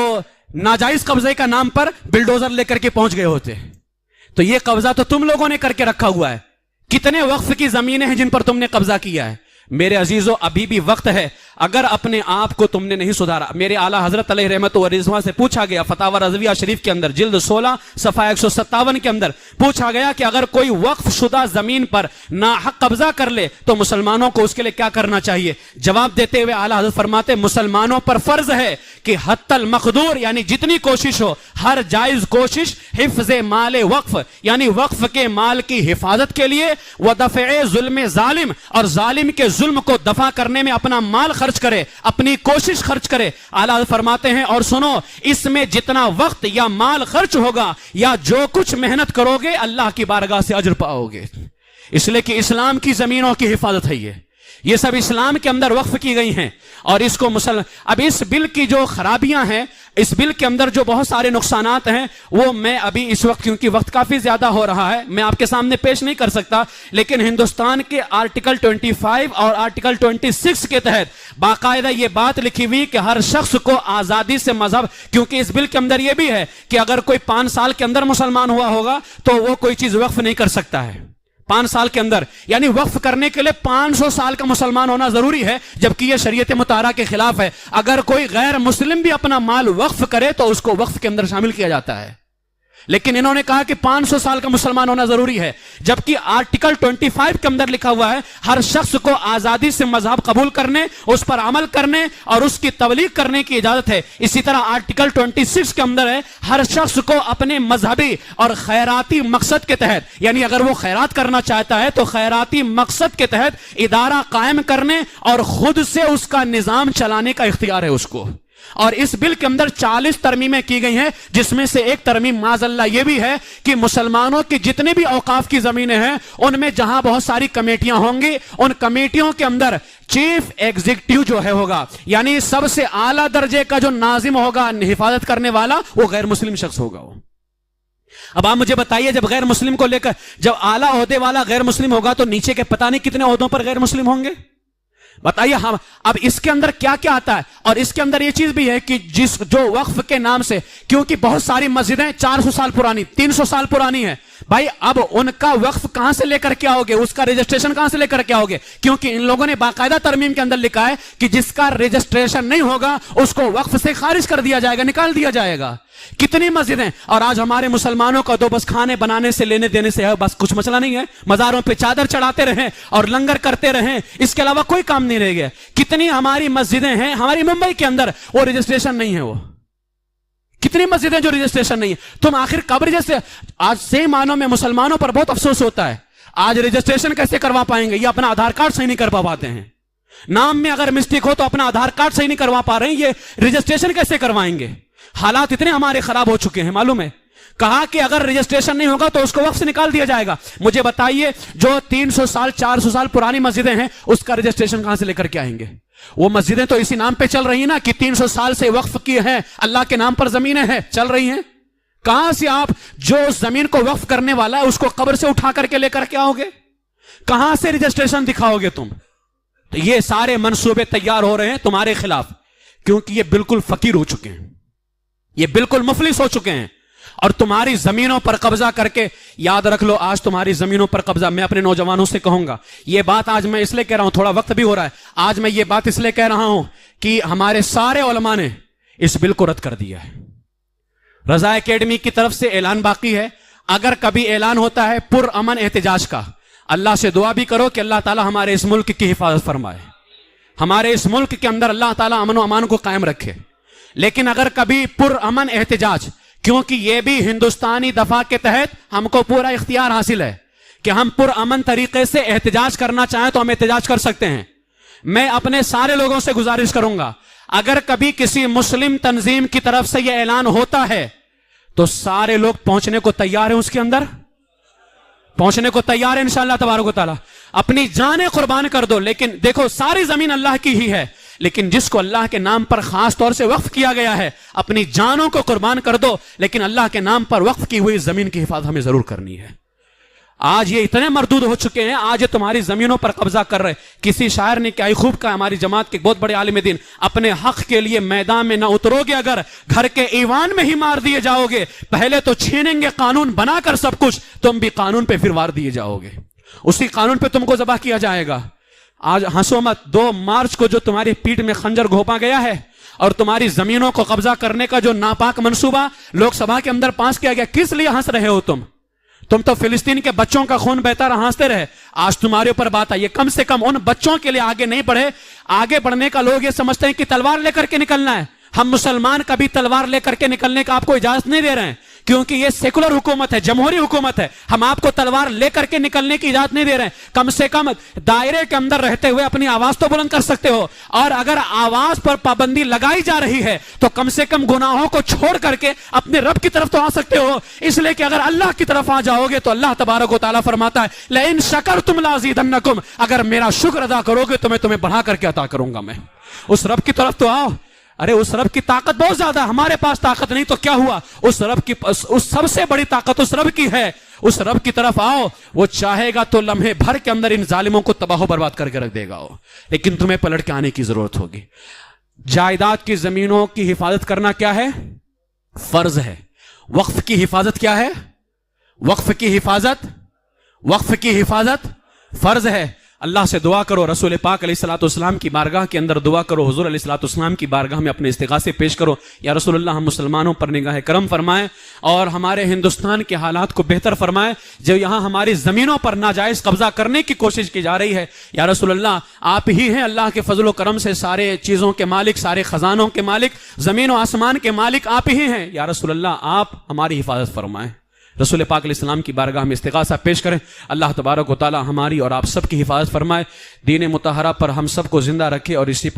नाजायज कब्जे का नाम पर बिल्डोजर लेकर के पहुंच गए होते। तो यह कब्जा तो तुम लोगों ने करके रखा हुआ है। कितने वक्फ की जमीनें हैं जिन पर तुमने कब्जा किया है। मेरे अजीजों, अभी भी वक्त है, अगर अपने आप को तुमने नहीं सुधारा। मेरे आला हजरत अलैहि रहमत व रिज़वान से पूछा गया, फतावा रज़विया शरीफ के अंदर जिल्द 16 सफ़ा 157 के अंदर पूछा गया कि अगर कोई वक्फ शुदा जमीन पर नाहक कब्जा कर ले तो मुसलमानों को उसके लिए क्या करना चाहिए। जवाब देते हुए आला हजरत फरमाते, मुसलमानों पर फर्ज है कि हत्तल मकदूर यानी जितनी कोशिश हो, हर जायज कोशिश हिफ्ज़े माले वक्फ यानी वक्फ के माल की हिफाजत के लिए, व दफ़े जुल्म जालिम और जालिम के जुल्म को दफा करने में अपना माल खर्च करे, अपनी कोशिश खर्च करे। आला फरमाते हैं और सुनो, इसमें जितना वक्त या माल खर्च होगा या जो कुछ मेहनत करोगे अल्लाह की बारगाह से अजर पाओगे। इसलिए कि इस्लाम की जमीनों की हिफाजत है ये सब इस्लाम के अंदर वक्फ की गई हैं। और इसको अब इस बिल की जो खराबियां हैं, इस बिल के अंदर जो बहुत सारे नुकसानात हैं, वो मैं अभी इस वक्त, क्योंकि वक्त काफी ज्यादा हो रहा है, मैं आपके सामने पेश नहीं कर सकता। लेकिन हिंदुस्तान के आर्टिकल 25 और आर्टिकल 26 के तहत बाकायदा ये बात लिखी हुई कि हर शख्स को आजादी से मजहब, क्योंकि इस बिल के अंदर यह भी है कि अगर कोई 5 साल के अंदर मुसलमान हुआ होगा तो वो कोई चीज वक्फ नहीं कर सकता है 5 साल के अंदर। यानी वक्फ करने के लिए 500 साल का मुसलमान होना जरूरी है, जबकि यह शरीयत मुतारा के खिलाफ है। अगर कोई गैर मुस्लिम भी अपना माल वक्फ करे तो उसको वक्फ के अंदर शामिल किया जाता है। लेकिन इन्होंने कहा कि 500 साल का मुसलमान होना जरूरी है, जबकि आर्टिकल 25 के अंदर लिखा हुआ है हर शख्स को आजादी से मजहब कबूल करने, उस पर अमल करने और उसकी तबलीग करने की इजाजत है। इसी तरह आर्टिकल 26 के अंदर है हर शख्स को अपने मजहबी और खैराती मकसद के तहत, यानी अगर वो खैरात करना चाहता है तो खैराती मकसद के तहत इदारा कायम करने और खुद से उसका निजाम चलाने का इख्तियार है उसको। और इस बिल के अंदर 40 तरमीमें की गई हैं, जिसमें से एक तरमीम माज़अल्लाह यह भी है कि मुसलमानों की जितने भी औकाफ की जमीनें हैं उनमें जहां बहुत सारी कमेटियां होंगी, उन कमेटियों के अंदर चीफ एग्जीक्यूटिव जो है होगा, यानी सबसे आला दर्जे का जो नाजिम होगा, हिफाजत करने वाला, वो गैर मुस्लिम शख्स होगा। अब आप मुझे बताइए, जब गैर मुस्लिम को लेकर, जब आला ओहदे वाला गैर मुस्लिम होगा तो नीचे के पता नहीं कितने ओहदों पर गैर मुस्लिम होंगे, बताइए। हम अब इसके अंदर क्या क्या आता है, और इसके अंदर यह चीज भी है कि जो वक्फ के नाम से, क्योंकि बहुत सारी मस्जिदें 400 साल पुरानी, 300 साल पुरानी है भाई, अब उनका वक्फ कहां से लेकर के आओगे, उसका रजिस्ट्रेशन कहां से लेकर के आओगे? क्योंकि इन लोगों ने बाकायदा तरमीम के अंदर लिखा है कि जिसका रजिस्ट्रेशन नहीं होगा उसको वक्फ से खारिज कर दिया जाएगा, निकाल दिया जाएगा। कितनी मस्जिदें, और आज हमारे मुसलमानों का तो बस खाने बनाने से, लेने देने से है, बस कुछ मसला नहीं है। मजारों पे चादर चढ़ाते रहें और लंगर करते रहें, इसके अलावा कोई काम नहीं रह गया। कितनी हमारी मस्जिदें हैं, हमारी मुंबई के अंदर वो रजिस्ट्रेशन नहीं है, वो कितनी मस्जिदें जो रजिस्ट्रेशन नहीं है। तुम आखिर कब रजिस्ट्रेशन, आज से मानो में मुसलमानों पर बहुत अफसोस होता है, आज रजिस्ट्रेशन कैसे करवा पाएंगे? ये अपना आधार कार्ड सही नहीं कर पाते हैं, नाम में अगर मिस्टेक हो तो अपना आधार कार्ड सही नहीं करवा पा रहे हैं, ये रजिस्ट्रेशन कैसे करवाएंगे? हालात इतने हमारे खराब हो चुके हैं, मालूम है। कहा कि अगर रजिस्ट्रेशन नहीं होगा तो उसको वक्त से निकाल दिया जाएगा। मुझे बताइए, जो 300 साल 400 साल पुरानी मस्जिदें हैं उसका रजिस्ट्रेशन कहां से लेकर के आएंगे? वो मस्जिदें तो इसी नाम पे चल रही है ना कि 300 साल से वक्फ की है, अल्लाह के नाम पर जमीनें हैं, चल रही हैं। कहां से आप जो जमीन को वक्फ करने वाला है उसको कब्र से उठा करके लेकर के आओगे? कहां से रजिस्ट्रेशन दिखाओगे तुम? तो ये सारे मंसूबे तैयार हो रहे हैं तुम्हारे खिलाफ, क्योंकि ये बिल्कुल फकीर हो चुके हैं, ये बिल्कुल मुफलिस हो चुके हैं, और तुम्हारी जमीनों पर कब्जा करके, याद रख लो, आज तुम्हारी जमीनों पर कब्जा, मैं अपने नौजवानों से कहूंगा, यह बात आज मैं इसलिए कह रहा हूं, थोड़ा वक्त भी हो रहा है, आज मैं ये बात इसलिए कह रहा हूं कि हमारे सारे उलमा ने इस बिल को रद्द कर दिया है। रजा एकेडमी की तरफ से ऐलान बाकी है, अगर कभी ऐलान होता है पुरअमन एहतजाज का, अल्लाह से दुआ भी करो कि अल्लाह ताला हमारे इस मुल्क की हिफाजत फरमाए, हमारे इस मुल्क के अंदर अल्लाह ताला अमन व अमान को कायम रखे। लेकिन अगर कभी पुरअमन एहतजाज, क्योंकि यह भी हिंदुस्तानी दफा के तहत हमको पूरा इख्तियार हासिल है कि हम पुरअमन तरीके से एहतजाज करना चाहें तो हम एहतजाज कर सकते हैं। मैं अपने सारे लोगों से गुजारिश करूंगा, अगर कभी किसी मुस्लिम तंजीम की तरफ से यह ऐलान होता है तो सारे लोग पहुंचने को तैयार हैं, उसके अंदर पहुंचने को तैयार है इंशाअल्लाह तबारक व तआला। अपनी जानें कुर्बान कर दो, लेकिन देखो सारी जमीन अल्लाह की ही है, लेकिन जिसको अल्लाह के नाम पर खास तौर से वक्फ किया गया है, अपनी जानों को कुर्बान कर दो, लेकिन अल्लाह के नाम पर वक्फ की हुई जमीन की हिफाजत हमें जरूर करनी है। आज ये इतने मरदूद हो चुके हैं, आज ये तुम्हारी जमीनों पर कब्जा कर रहे। किसी शायर ने क्या खूब कहा, हमारी जमात के बहुत बड़े आलिम दीन, अपने हक के लिए मैदान में ना उतरोगे अगर, घर के ईवान में ही मार दिए जाओगे। पहले तो छीनेंगे कानून बनाकर सब कुछ, तुम भी कानून पे फिर वार दिए जाओगे, उसी कानून पे तुमको ज़बह किया जाएगा। आज हंसो मत, 2 मार्च को जो तुम्हारी पीठ में खंजर घोंपा गया है और तुम्हारी जमीनों को कब्जा करने का जो नापाक मंसूबा लोकसभा के अंदर पास किया गया, किस लिए हंस रहे हो तुम तो फिलिस्तीन के बच्चों का खून बहता रहा, हंसते रहे। आज तुम्हारे ऊपर बात आई है, कम से कम उन बच्चों के लिए आगे नहीं बढ़े। आगे बढ़ने का लोग ये समझते हैं कि तलवार लेकर के निकलना है। हम मुसलमान कभी तलवार लेकर के निकलने का आपको इजाजत नहीं दे रहे हैं, क्योंकि ये सेकुलर हुकूमत है, जमहूरी हुकूमत है। हम आपको तलवार लेकर के निकलने की इजाजत नहीं दे रहे हैं। कम से कम दायरे के अंदर रहते हुए अपनी आवाज तो बुलंद कर सकते हो, और अगर आवाज पर पाबंदी लगाई जा रही है तो कम से कम गुनाहों को छोड़ करके अपने रब की तरफ तो आ सकते हो। इसलिए कि अगर अल्लाह की तरफ आ जाओगे तो अल्लाह तबारक व तआला फरमाता है लइन शकरतुम लाज़ीदन्नकुम, अगर मेरा शुक्र अदा करोगे तो मैं तुम्हें बढ़ा करके अता करूंगा। मैं उस रब की तरफ तो आओ। अरे उस रब की ताकत बहुत ज्यादा, हमारे पास ताकत नहीं तो क्या हुआ, उस रब की, उस सबसे बड़ी ताकत उस रब की है। उस रब की तरफ आओ, वो चाहेगा तो लम्हे भर के अंदर इन जालिमों को तबाह बर्बाद करके रख देगा वो, लेकिन तुम्हें पलट के आने की जरूरत होगी। जायदाद की जमीनों की हिफाजत करना क्या है? फर्ज है। वक्फ की हिफाजत क्या है? वक्फ की हिफाजत फर्ज है। अल्लाह से दुआ करो, रसूल पाक अलैहिस्सलाम की बारगाह के अंदर दुआ करो, हुजूर अलैहिस्सलाम की बारगाह में अपने इस्तिगासे पेश करो, या रसूलुल्लाह हम मुसलमानों पर निगाह करम फरमाएं और हमारे हिंदुस्तान के हालात को बेहतर फरमाएं। जो यहां हमारी जमीनों पर नाजायज कब्जा करने की कोशिश की जा रही है, या रसूलुल्लाह आप ही हैं अल्लाह के फजल करम से सारे चीजों के मालिक, सारे खजानों के मालिक, जमीन और आसमान के मालिक आप ही हैं। या रसूलुल्लाह आप हमारी हिफाजत फरमाएं। रसूल पाक अलैहिस्सलाम की बारगाह में इस्तिगासा पेश करें। अल्लाह तबारक व तआला हमारी और आप सब की हिफाजत फरमाए, दीन मुतहरा पर हम सब को जिंदा रखे और इसी पर